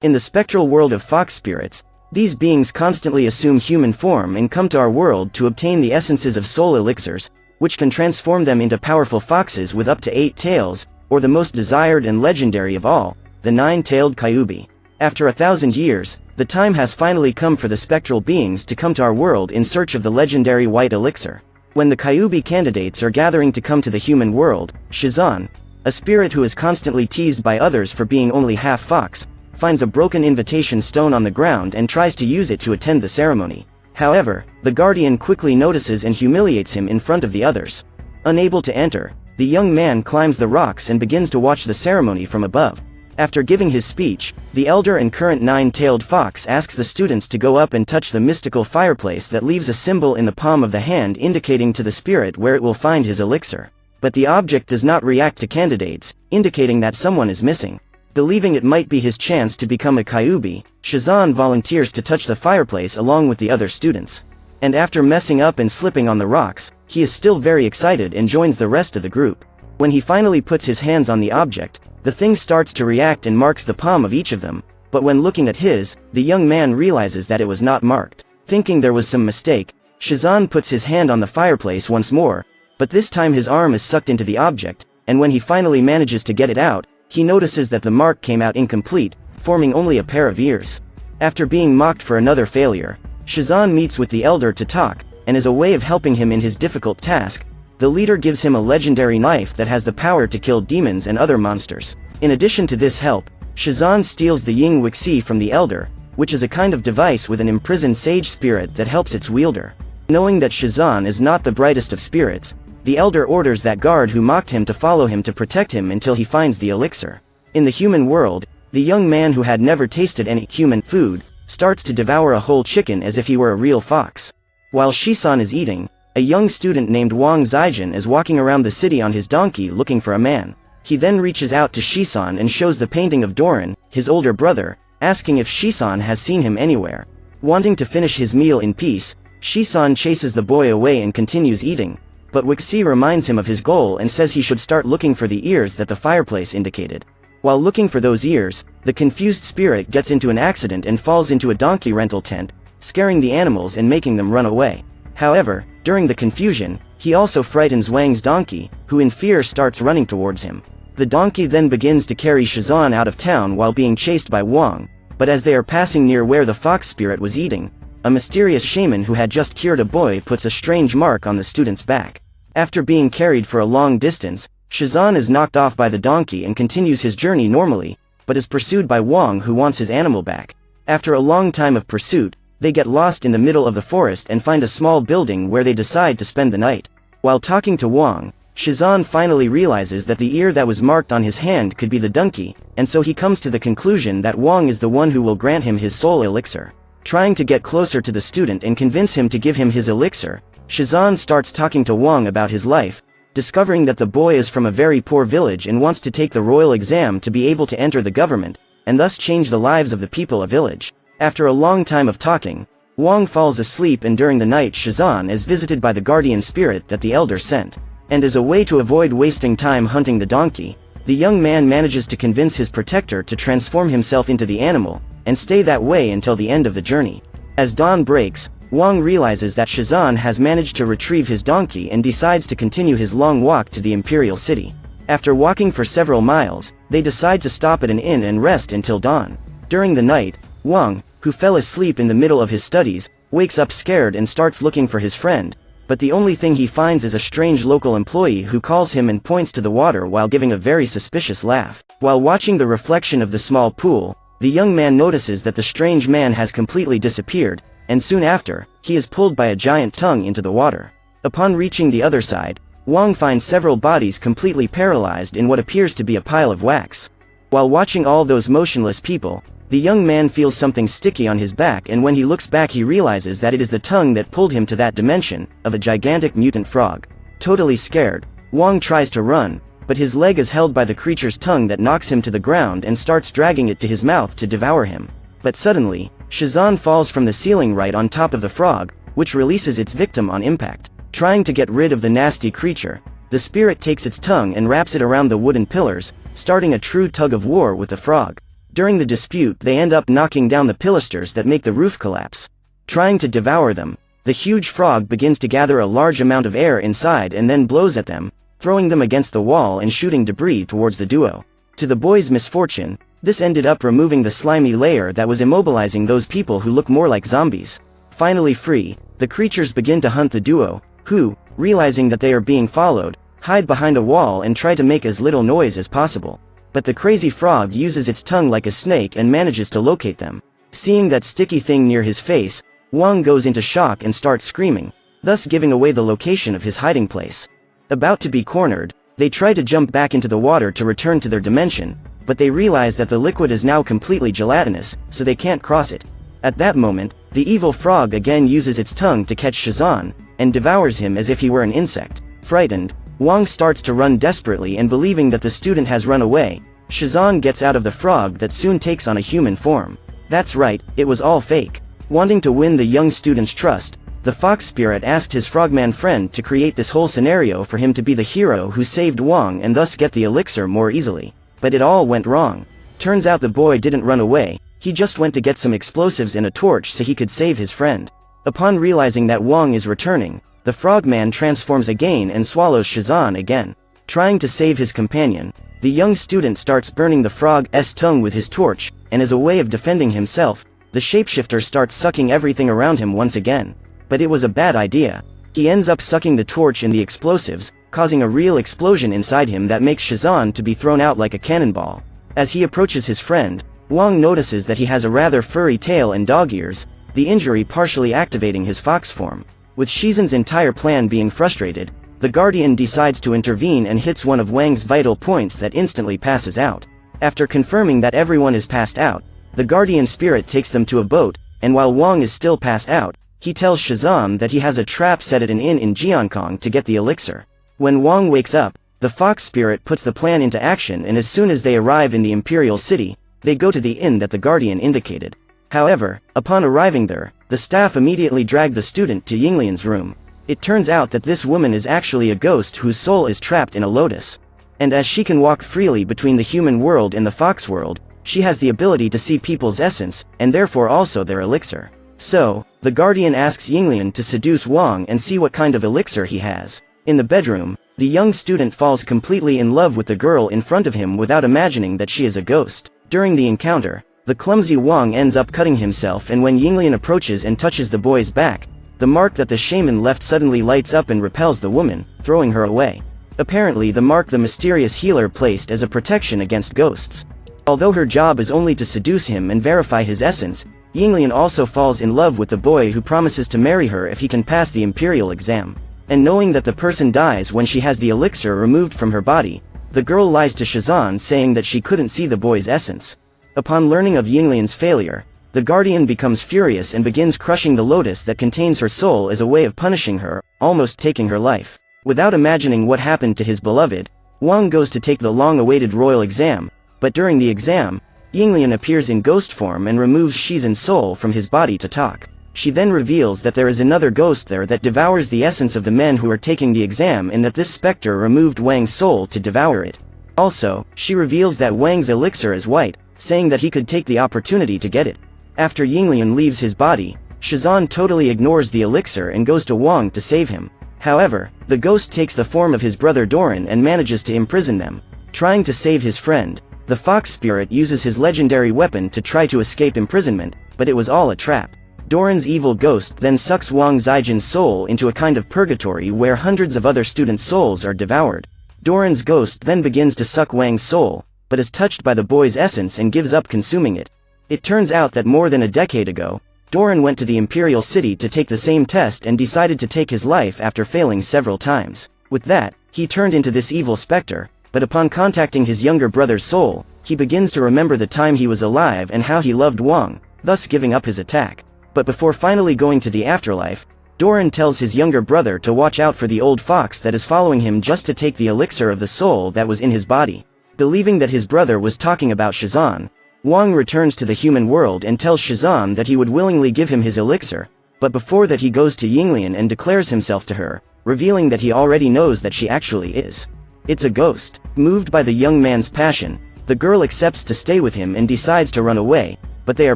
In the spectral world of fox spirits, these beings constantly assume human form and come to our world to obtain the essences of soul elixirs, which can transform them into powerful foxes with up to 8 tails, or the most desired and legendary of all, the 9-tailed Kyubi. After 1,000 years, the time has finally come for the spectral beings to come to our world in search of the legendary white elixir. When the Kyubi candidates are gathering to come to the human world, Shizan, a spirit who is constantly teased by others for being only half fox, finds a broken invitation stone on the ground and tries to use it to attend the ceremony. However, the guardian quickly notices and humiliates him in front of the others. Unable to enter, the young man climbs the rocks and begins to watch the ceremony from above. After giving his speech, the elder and current 9-tailed fox asks the students to go up and touch the mystical fireplace that leaves a symbol in the palm of the hand indicating to the spirit where it will find his elixir. But the object does not react to candidates, indicating that someone is missing. Believing it might be his chance to become a Kyubi, Shizan volunteers to touch the fireplace along with the other students. And after messing up and slipping on the rocks, he is still very excited and joins the rest of the group. When he finally puts his hands on the object, the thing starts to react and marks the palm of each of them, but when looking at his, the young man realizes that it was not marked. Thinking there was some mistake, Shizan puts his hand on the fireplace once more, but this time his arm is sucked into the object, and when he finally manages to get it out, he notices that the mark came out incomplete, forming only a pair of ears. After being mocked for another failure, Shizan meets with the elder to talk, and as a way of helping him in his difficult task, the leader gives him a legendary knife that has the power to kill demons and other monsters. In addition to this help, Shizan steals the Ying Wixi from the elder, which is a kind of device with an imprisoned sage spirit that helps its wielder. Knowing that Shizan is not the brightest of spirits, the elder orders that guard who mocked him to follow him to protect him until he finds the elixir. In the human world, the young man who had never tasted any human food, starts to devour a whole chicken as if he were a real fox. While Shisan is eating, a young student named Wang Zijin is walking around the city on his donkey looking for a man. He then reaches out to Shisan and shows the painting of Doran, his older brother, asking if Shisan has seen him anywhere. Wanting to finish his meal in peace, Shisan chases the boy away and continues eating, but Wixi reminds him of his goal and says he should start looking for the ears that the fireplace indicated. While looking for those ears, the confused spirit gets into an accident and falls into a donkey rental tent, scaring the animals and making them run away. However, during the confusion, he also frightens Wang's donkey, who in fear starts running towards him. The donkey then begins to carry Shizan out of town while being chased by Wang, but as they are passing near where the fox spirit was eating, a mysterious shaman who had just cured a boy puts a strange mark on the student's back. After being carried for a long distance, Shizan is knocked off by the donkey and continues his journey normally, but is pursued by Wang who wants his animal back. After a long time of pursuit, they get lost in the middle of the forest and find a small building where they decide to spend the night. While talking to Wang, Shizan finally realizes that the ear that was marked on his hand could be the donkey, and so he comes to the conclusion that Wang is the one who will grant him his soul elixir. Trying to get closer to the student and convince him to give him his elixir, Shizan starts talking to Wang about his life, discovering that the boy is from a very poor village and wants to take the royal exam to be able to enter the government, and thus change the lives of the people of village. After a long time of talking, Wang falls asleep, and during the night Shizan is visited by the guardian spirit that the elder sent. And as a way to avoid wasting time hunting the donkey, the young man manages to convince his protector to transform himself into the animal, and stay that way until the end of the journey. As dawn breaks, Wang realizes that Shizan has managed to retrieve his donkey and decides to continue his long walk to the imperial city. After walking for several miles, they decide to stop at an inn and rest until dawn. During the night, Wang, who fell asleep in the middle of his studies, wakes up scared and starts looking for his friend, but the only thing he finds is a strange local employee who calls him and points to the water while giving a very suspicious laugh. While watching the reflection of the small pool, the young man notices that the strange man has completely disappeared, and soon after, he is pulled by a giant tongue into the water. Upon reaching the other side, Wang finds several bodies completely paralyzed in what appears to be a pile of wax. While watching all those motionless people, the young man feels something sticky on his back, and when he looks back he realizes that it is the tongue that pulled him to that dimension, of a gigantic mutant frog. Totally scared, Wang tries to run, but his leg is held by the creature's tongue that knocks him to the ground and starts dragging it to his mouth to devour him. But suddenly, Shizan falls from the ceiling right on top of the frog, which releases its victim on impact. Trying to get rid of the nasty creature, the spirit takes its tongue and wraps it around the wooden pillars, starting a true tug of war with the frog. During the dispute they end up knocking down the pilasters that make the roof collapse. Trying to devour them, the huge frog begins to gather a large amount of air inside and then blows at them, throwing them against the wall and shooting debris towards the duo. To the boy's misfortune, this ended up removing the slimy layer that was immobilizing those people who look more like zombies. Finally free, the creatures begin to hunt the duo, who, realizing that they are being followed, hide behind a wall and try to make as little noise as possible. But the crazy frog uses its tongue like a snake and manages to locate them. Seeing that sticky thing near his face, Wang goes into shock and starts screaming, thus giving away the location of his hiding place. About to be cornered, they try to jump back into the water to return to their dimension, but they realize that the liquid is now completely gelatinous, so they can't cross it. At that moment, the evil frog again uses its tongue to catch Shizan, and devours him as if he were an insect. Frightened, Wang starts to run desperately, and believing that the student has run away, Shizan gets out of the frog that soon takes on a human form. That's right, it was all fake. Wanting to win the young student's trust, the fox spirit asked his frogman friend to create this whole scenario for him to be the hero who saved Wang and thus get the elixir more easily. But it all went wrong. Turns out the boy didn't run away, he just went to get some explosives and a torch so he could save his friend. Upon realizing that Wang is returning, the frogman transforms again and swallows Shizan again. Trying to save his companion, the young student starts burning the frog's tongue with his torch, and as a way of defending himself, the shapeshifter starts sucking everything around him once again. But it was a bad idea. He ends up sucking the torch and the explosives, causing a real explosion inside him that makes Shizan to be thrown out like a cannonball. As he approaches his friend, Wang notices that he has a rather furry tail and dog ears, the injury partially activating his fox form. With Shizan's entire plan being frustrated, the Guardian decides to intervene and hits one of Wang's vital points that instantly passes out. After confirming that everyone is passed out, the Guardian spirit takes them to a boat, and while Wang is still passed out, he tells Shizan that he has a trap set at an inn in Jiankong to get the elixir. When Wang wakes up, the fox spirit puts the plan into action, and as soon as they arrive in the imperial city, they go to the inn that the Guardian indicated. However, upon arriving there, the staff immediately drag the student to Yinglian's room. It turns out that this woman is actually a ghost whose soul is trapped in a lotus. And as she can walk freely between the human world and the fox world, she has the ability to see people's essence, and therefore also their elixir. So, the Guardian asks Yinglian to seduce Wang and see what kind of elixir he has. In the bedroom, the young student falls completely in love with the girl in front of him without imagining that she is a ghost. During the encounter, the clumsy Wang ends up cutting himself, and when Yinglian approaches and touches the boy's back, the mark that the shaman left suddenly lights up and repels the woman, throwing her away. Apparently the mark the mysterious healer placed as a protection against ghosts. Although her job is only to seduce him and verify his essence, Yinglian also falls in love with the boy, who promises to marry her if he can pass the imperial exam. And knowing that the person dies when she has the elixir removed from her body, the girl lies to Shizan saying that she couldn't see the boy's essence. Upon learning of Yinglian's failure, the Guardian becomes furious and begins crushing the lotus that contains her soul as a way of punishing her, almost taking her life. Without imagining what happened to his beloved, Wang goes to take the long-awaited royal exam, but during the exam, Yinglian appears in ghost form and removes Shizan's soul from his body to talk. She then reveals that there is another ghost there that devours the essence of the men who are taking the exam, and that this specter removed Wang's soul to devour it. Also, she reveals that Wang's elixir is white, saying that he could take the opportunity to get it. After Yinglian leaves his body, Shizan totally ignores the elixir and goes to Wang to save him. However, the ghost takes the form of his brother Doran and manages to imprison them. Trying to save his friend, the fox spirit uses his legendary weapon to try to escape imprisonment, but it was all a trap. Doran's evil ghost then sucks Wang Zijin's soul into a kind of purgatory where hundreds of other students' souls are devoured. Doran's ghost then begins to suck Wang's soul, but is touched by the boy's essence and gives up consuming it. It turns out that more than a decade ago, Doran went to the imperial city to take the same test and decided to take his life after failing several times. With that, he turned into this evil specter, but upon contacting his younger brother's soul, he begins to remember the time he was alive and how he loved Wang, thus giving up his attack. But before finally going to the afterlife, Doran tells his younger brother to watch out for the old fox that is following him just to take the elixir of the soul that was in his body. Believing that his brother was talking about Shizan, Wang returns to the human world and tells Shizan that he would willingly give him his elixir, but before that he goes to Yinglian and declares himself to her, revealing that he already knows that she actually is. It's a ghost. Moved by the young man's passion, The girl accepts to stay with him and decides to run away, but they are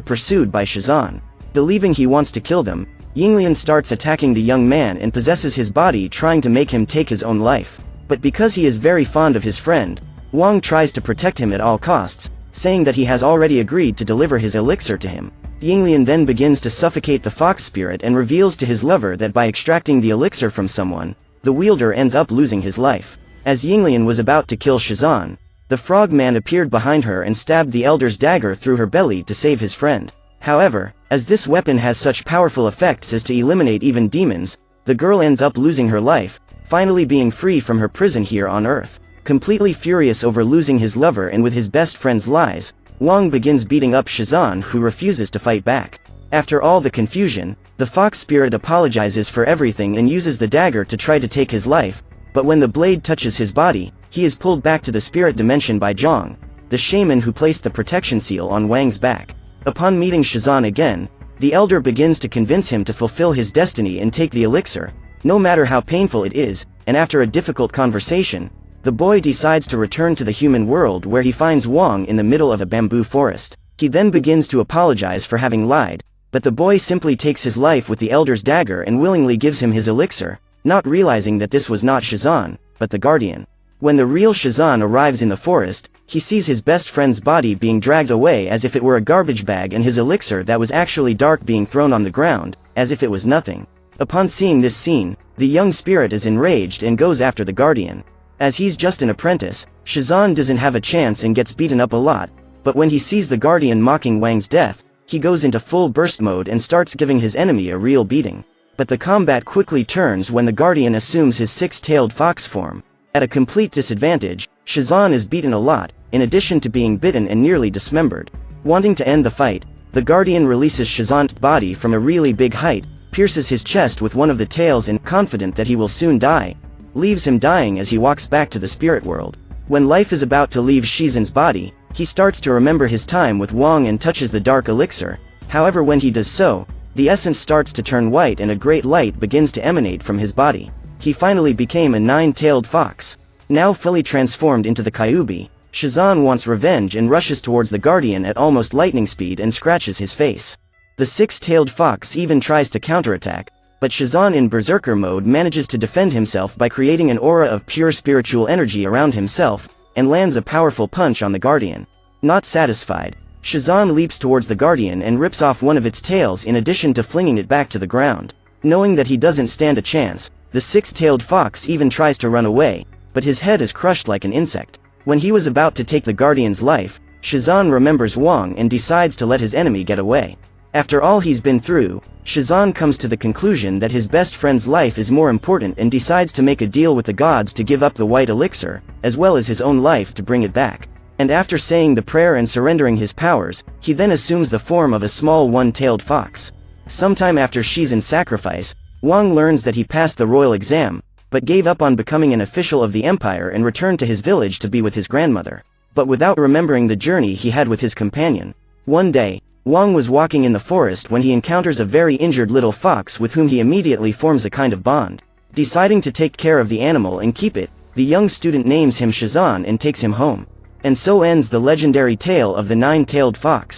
pursued by Shizan. Believing he wants to kill them, Yinglian starts attacking the young man and possesses his body, trying to make him take his own life. But because he is very fond of his friend, Wang tries to protect him at all costs, saying that he has already agreed to deliver his elixir to him. Yinglian then begins to suffocate the fox spirit and reveals to his lover that by extracting the elixir from someone, the wielder ends up losing his life. As Yinglian was about to kill Shizan, the frog man appeared behind her and stabbed the elder's dagger through her belly to save his friend. However, as this weapon has such powerful effects as to eliminate even demons, the girl ends up losing her life, finally being free from her prison here on Earth. Completely furious over losing his lover and with his best friend's lies, Wang begins beating up Shizan, who refuses to fight back. After all the confusion, the fox spirit apologizes for everything and uses the dagger to try to take his life, but when the blade touches his body, he is pulled back to the spirit dimension by Zhang, the shaman who placed the protection seal on Wang's back. Upon meeting Shizan again, the elder begins to convince him to fulfill his destiny and take the elixir, no matter how painful it is, and after a difficult conversation, the boy decides to return to the human world where he finds Wang in the middle of a bamboo forest. He then begins to apologize for having lied, but the boy simply takes his life with the elder's dagger and willingly gives him his elixir, not realizing that this was not Shizan, but the guardian. When the real Shizan arrives in the forest, he sees his best friend's body being dragged away as if it were a garbage bag and his elixir that was actually dark being thrown on the ground, as if it was nothing. Upon seeing this scene, the young spirit is enraged and goes after the guardian. As he's just an apprentice, Shizan doesn't have a chance and gets beaten up a lot, but when he sees the guardian mocking Wang's death, he goes into full burst mode and starts giving his enemy a real beating. But the combat quickly turns when the guardian assumes his six-tailed fox form. At a complete disadvantage, Shizan is beaten a lot, in addition to being bitten and nearly dismembered. Wanting to end the fight, the guardian releases Shizan's body from a really big height, pierces his chest with one of the tails and, confident that he will soon die, leaves him dying as he walks back to the spirit world. When life is about to leave Shizan's body, he starts to remember his time with Wang and touches the dark elixir. However, when he does so, the essence starts to turn white and a great light begins to emanate from his body. He finally became a nine-tailed fox. Now fully transformed into the Kyuubi, Shizan wants revenge and rushes towards the guardian at almost lightning speed and scratches his face. The six-tailed fox even tries to counterattack, but Shizan in berserker mode manages to defend himself by creating an aura of pure spiritual energy around himself, and lands a powerful punch on the guardian. Not satisfied, Shizan leaps towards the guardian and rips off one of its tails in addition to flinging it back to the ground. Knowing that he doesn't stand a chance, the six-tailed fox even tries to run away, but his head is crushed like an insect. When he was about to take the guardian's life, Shizan remembers Wang and decides to let his enemy get away. After all he's been through, Shizan comes to the conclusion that his best friend's life is more important and decides to make a deal with the gods to give up the white elixir, as well as his own life to bring it back. And after saying the prayer and surrendering his powers, he then assumes the form of a small one-tailed fox. Sometime after Shizan's sacrifice, Wang learns that he passed the royal exam, but gave up on becoming an official of the empire and returned to his village to be with his grandmother, but without remembering the journey he had with his companion. One day, Wang was walking in the forest when he encounters a very injured little fox with whom he immediately forms a kind of bond. Deciding to take care of the animal and keep it, the young student names him Shizan and takes him home. And so ends the legendary tale of the nine-tailed fox.